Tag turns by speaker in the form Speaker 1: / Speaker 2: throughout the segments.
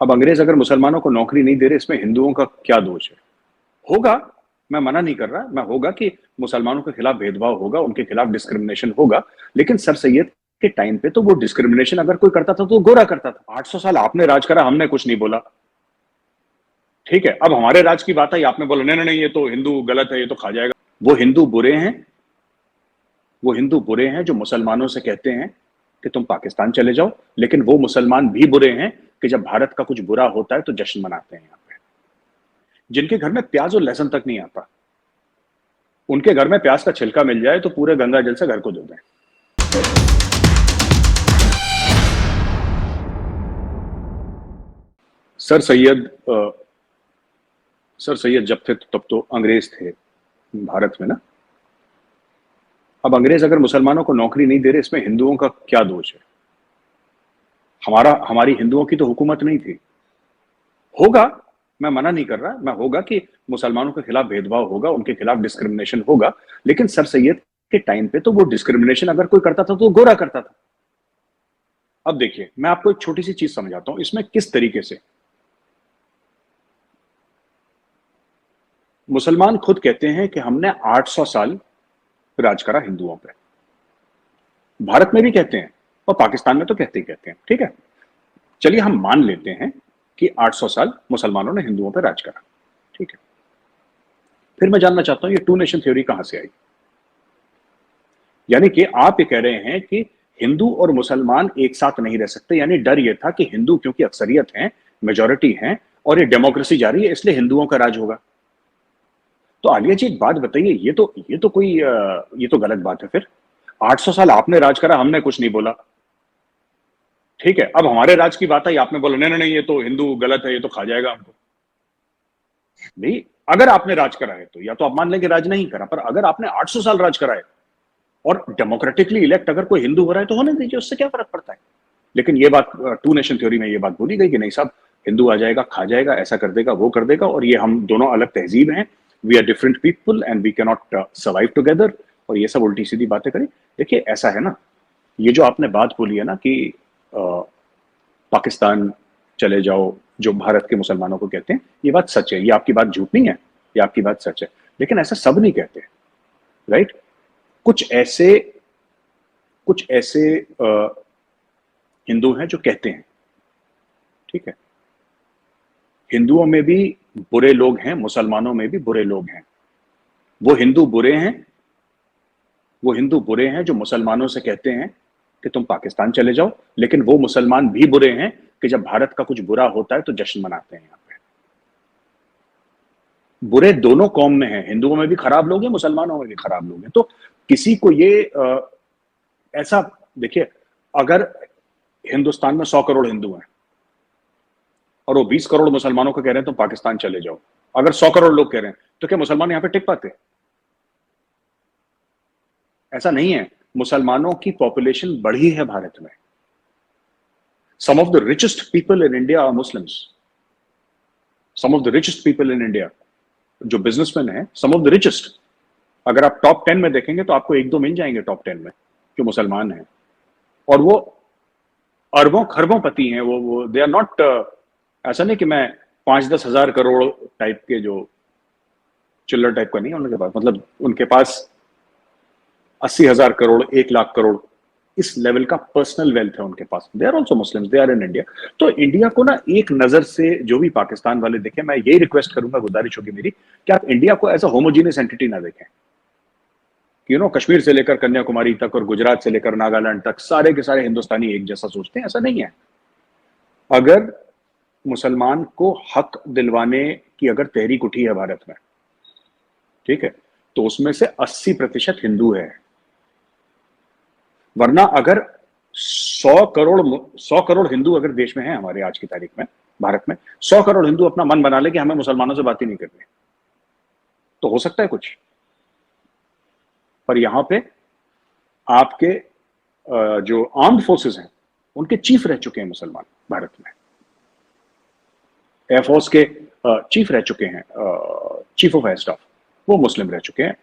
Speaker 1: अब अंग्रेज अगर मुसलमानों को नौकरी नहीं दे रहे, इसमें हिंदुओं का क्या दोष है? होगा, मैं मना नहीं कर रहा, मैं होगा कि मुसलमानों के खिलाफ भेदभाव होगा, उनके खिलाफ डिस्क्रिमिनेशन होगा, लेकिन सर सैयद के टाइम पे तो वो डिस्क्रिमिनेशन अगर कोई करता था तो वो गोरा करता था। 800 साल आपने राज करा, हमने कुछ नहीं बोला। ठीक है, अब हमारे राज की बात आई, आपने बोला नहीं नहीं नहीं, ये तो हिंदू गलत है, ये तो खा जाएगा। वो हिंदू बुरे हैं, वो हिंदू बुरे हैं जो मुसलमानों से कहते हैं कि तुम पाकिस्तान चले जाओ, लेकिन वो मुसलमान भी बुरे हैं कि जब भारत का कुछ बुरा होता है तो जश्न मनाते हैं। यहाँ पे जिनके घर में प्याज और लहसुन तक नहीं आता, उनके घर में प्याज का छिलका मिल जाए तो पूरे गंगा जल से घर को धो दें। सर सैयद सर सैयद जब थे तब तो अंग्रेज थे भारत में ना। अब अंग्रेज अगर मुसलमानों को नौकरी नहीं दे रहे, इसमें हिंदुओं का क्या दोष है? हमारी हिंदुओं की तो हुकूमत नहीं थी। होगा, मैं मना नहीं कर रहा, मैं होगा कि मुसलमानों के खिलाफ भेदभाव होगा, उनके खिलाफ डिस्क्रिमिनेशन होगा, लेकिन सर सैयद के टाइम पे तो वो डिस्क्रिमिनेशन अगर कोई करता था तो वो गोरा करता था। अब देखिए, मैं आपको एक छोटी सी चीज समझाता हूं इसमें किस तरीके से मुसलमान खुद कहते हैं कि हमने 800 साल राज करा हिंदुओं पे। भारत में भी कहते हैं और पाकिस्तान में तो कहते ही कहते हैं। ठीक है, चलिए हम मान लेते हैं कि 800 साल मुसलमानों ने हिंदुओं पर राज करा। ठीक है, फिर मैं जानना चाहता हूं ये टू नेशन थ्योरी कहां से आई? यानी कि आप ये कह रहे हैं कि हिंदू और मुसलमान एक साथ नहीं रह सकते, यानी डर ये था कि हिंदू क्योंकि अक्सरियत हैं, मेजॉरिटी हैं और ये डेमोक्रेसी जा रही है, इसलिए हिंदुओं का राज होगा। तो आलिया जी एक बात बताइए, ये तो गलत बात है। फिर 800 साल आपने राज करा, हमने कुछ नहीं बोला। ठीक है, अब हमारे राज की बात आई, आपने बोला नहीं नहीं नहीं, ये तो हिंदू गलत है, ये तो खा जाएगा हमको। नहीं, अगर आपने राज करा है तो या तो आप मान लेंगे राज नहीं करा, पर अगर आपने 800 साल राज करा है और डेमोक्रेटिकली इलेक्ट अगर कोई हिंदू हो रहा है तो होने दीजिए, उससे क्या फर्क पड़ता है। लेकिन ये बात टू नेशन थ्योरी में ये बात बोली गई कि नहीं साहब, हिंदू आ जाएगा, खा जाएगा, ऐसा कर देगा, वो कर देगा, और ये हम दोनों अलग तहजीब हैं, we are different people and we can not survive together, और ये सब उल्टी सीधी बातें करें। देखिए ऐसा है ना, ये जो आपने बात बोली है ना कि पाकिस्तान चले जाओ, जो भारत के मुसलमानों को कहते हैं, ये बात सच है, ये आपकी बात झूठ नहीं है, ये आपकी बात सच है, लेकिन ऐसा सब नहीं कहते, राइट? कुछ ऐसे हिंदू हैं जो कहते हैं, ठीक है, हिंदुओं में भी बुरे लोग हैं, मुसलमानों में भी बुरे लोग हैं। वो हिंदू बुरे हैं जो मुसलमानों से कहते हैं कि तुम पाकिस्तान चले जाओ, लेकिन वो मुसलमान भी बुरे हैं कि जब भारत का कुछ बुरा होता है तो जश्न मनाते हैं। यहाँ पे बुरे दोनों कौम में हैं, हिंदुओं में भी खराब लोग हैं, मुसलमानों में भी खराब लोग हैं। तो किसी को ये ऐसा देखिए, अगर हिंदुस्तान में 100 करोड़ हिंदू हैं और वो 20 करोड़ मुसलमानों को कह रहे हैं तुम पाकिस्तान चले जाओ, अगर 100 करोड़ लोग कह रहे हैं तो क्या मुसलमान यहां पे टिक पाते? ऐसा नहीं है, मुसलमानों की पॉपुलेशन बढ़ी है भारत में। Some of the richest people in India are Muslims, some of the richest people in India, जो बिजनेसमैन है, सम ऑफ द रिचेस्ट, अगर आप टॉप 10 में देखेंगे तो आपको एक दो मिल जाएंगे टॉप 10 में जो मुसलमान हैं, और वो अरबों खरबों पति हैं। वो दे आर नॉट, ऐसा नहीं कि मैं 5-10 हजार करोड़ टाइप के, जो चिल्लर टाइप का नहीं है उनके पास, मतलब उनके पास 80,000 करोड़, 1 लाख करोड़, इस लेवल का पर्सनल वेल्थ है उनके पास। They are also Muslims, they are in India. तो इंडिया को ना एक नजर से जो भी पाकिस्तान वाले देखें, मैं यही रिक्वेस्ट करूंगा, गुजारिश होगी मेरी, कि आप इंडिया को एज अ होमोजीनियस एंटिटी ना देखें। कश्मीर से लेकर कन्याकुमारी तक और गुजरात से लेकर नागालैंड तक सारे के सारे हिंदुस्तानी एक जैसा सोचते हैं, ऐसा नहीं है। अगर मुसलमान को हक दिलवाने की अगर तहरीक उठी है भारत में, ठीक है, तो उसमें से 80% हिंदू है। वरना अगर 100 करोड़ हिंदू अगर देश में है हमारे आज की तारीख में, भारत में 100 करोड़ हिंदू अपना मन बना ले कि हमें मुसलमानों से बात ही नहीं करनी, तो हो सकता है कुछ। पर यहां पे आपके जो आर्म्ड फोर्सेस हैं उनके चीफ रह चुके हैं मुसलमान भारत में, एयरफोर्स के चीफ रह चुके हैं, चीफ ऑफ एयर स्टाफ, वो मुस्लिम रह चुके हैं।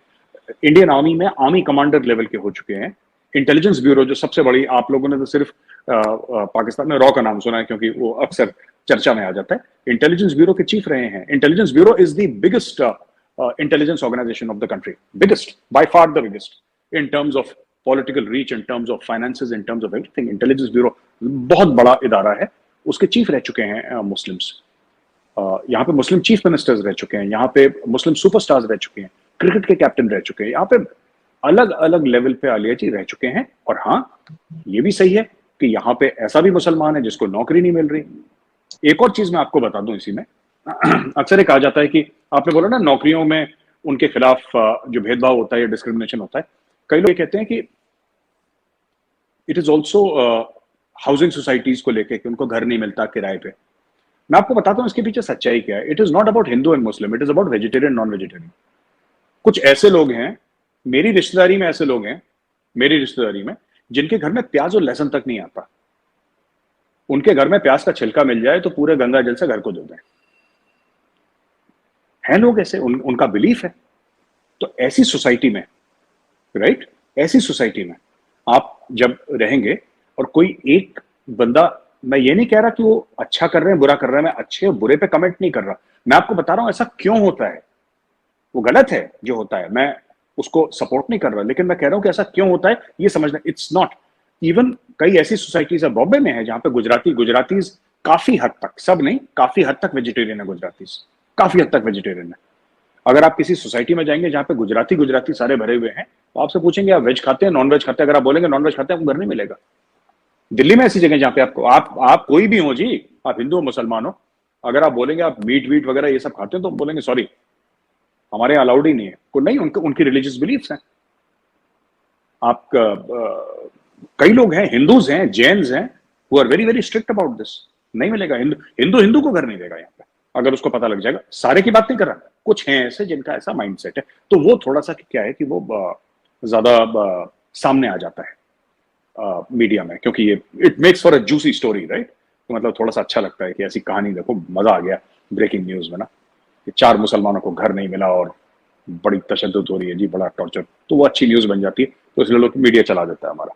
Speaker 1: इंडियन आर्मी में आर्मी कमांडर लेवल के हो चुके हैं। इंटेलिजेंस ब्यूरो जो सबसे बड़ी, आप लोगों ने तो सिर्फ पाकिस्तान में रॉ का नाम सुना है क्योंकि वो अक्सर चर्चा में आ जाता है। इंटेलिजेंस ब्यूरो के चीफ रहे हैं। Intelligence bureau is the biggest intelligence organisation of the country, biggest, by far the biggest, in terms of political reach, in terms of finances, in terms of everything. Intelligence bureau बहुत बड़ा इदारा है, उसके chief रह चुके हैं Muslims. यहाँ पे मुस्लिम चीफ मिनिस्टर्स रह चुके हैं, यहाँ पे मुस्लिम सुपरस्टार्स रह चुके हैं, क्रिकेट के कैप्टन रह चुके हैं, यहाँ पे अलग अलग लेवल पे आलिया जी रह चुके हैं। और हाँ, ये भी सही है कि यहाँ पे ऐसा भी मुसलमान है जिसको नौकरी नहीं मिल रही। एक और चीज मैं आपको बता दूं इसी में, अक्सर ये कहा जाता है कि आपने बोला ना नौकरियों में उनके खिलाफ जो भेदभाव होता है या डिस्क्रिमिनेशन होता है, कई लोग ये कहते हैं कि it is also housing societies को लेकर कि उनको घर नहीं मिलता किराए पे। मैं आपको बताता हूं इसके पीछे सच्चाई क्या है। It is not about Hindu and Muslim, it is about vegetarian non vegetarian. कुछ ऐसे लोग हैं, मेरी रिश्तेदारी में ऐसे लोग हैं, मेरी रिश्तेदारी में, जिनके घर में प्याज और लहसुन तक नहीं आता। उनके घर में प्याज का छिलका मिल जाए तो पूरे गंगा जल से घर को धो दें। हैं लोग ऐसे, उनका बिलीफ है। तो ऐसी सोसाइटी में, राइट, ऐसी सोसाइटी में आप जब रहेंगे और कोई एक बंदा, मैं ये नहीं कह रहा कि वो अच्छा कर रहे हैं बुरा कर रहे हैं, मैं अच्छे और बुरे पे कमेंट नहीं कर रहा, मैं आपको बता रहा हूं ऐसा क्यों होता है। वो गलत है जो होता है, मैं उसको सपोर्ट नहीं कर रहा, लेकिन मैं कह रहा हूं कि ऐसा क्यों होता है ये समझना। इट्स नॉट इवन, कई ऐसी सोसाइटीज है, बॉम्बे में है, जहां पे गुजरातीज काफी हद तक, सब नहीं, काफी हद तक वेजिटेरियन है। गुजरातीज काफी हद तक वेजिटेरियन है। अगर आप किसी सोसाइटी में जाएंगे जहां पे गुजराती सारे भरे हुए हैं, तो आपसे पूछेंगे आप वेज खाते हैं नॉन वेज खाते हैं, अगर आप बोलेंगे नॉन वेज खाते हैं, आपको घर नहीं मिलेगा। दिल्ली में ऐसी जगह जहां पे आपको, आप कोई भी हो जी, आप हिंदू हो मुसलमान हो, अगर आप बोलेंगे आप मीट वीट वगैरह ये सब खाते हैं, तो बोलेंगे सॉरी हमारे यहाँ अलाउड ही नहीं है। को नहीं, उनकी रिलीजियस बिलीफ्स हैं। आप कई लोग हैं, हिंदूज हैं, जैन्स हैं, who are very very strict about this. नहीं मिलेगा, हिंदू को घर नहीं देगा यहाँ पे, अगर उसको पता लग जाएगा। सारे की बात नहीं कर रहा, कुछ हैं ऐसे जिनका ऐसा माइंडसेट है, तो वो थोड़ा सा क्या है कि वो ज्यादा सामने आ जाता है मीडिया में, क्योंकि ये it makes for a juicy story, right. तो मतलब थोड़ा सा अच्छा लगता है कि ऐसी कहानी देखो, मजा आ गया ब्रेकिंग न्यूज में ना, कि 4 मुसलमानों को घर नहीं मिला और बड़ी तशद्दुद हो रही है जी, बड़ा टॉर्चर, तो वो अच्छी न्यूज बन जाती है, तो इसलिए लोग मीडिया चला देता है हमारा।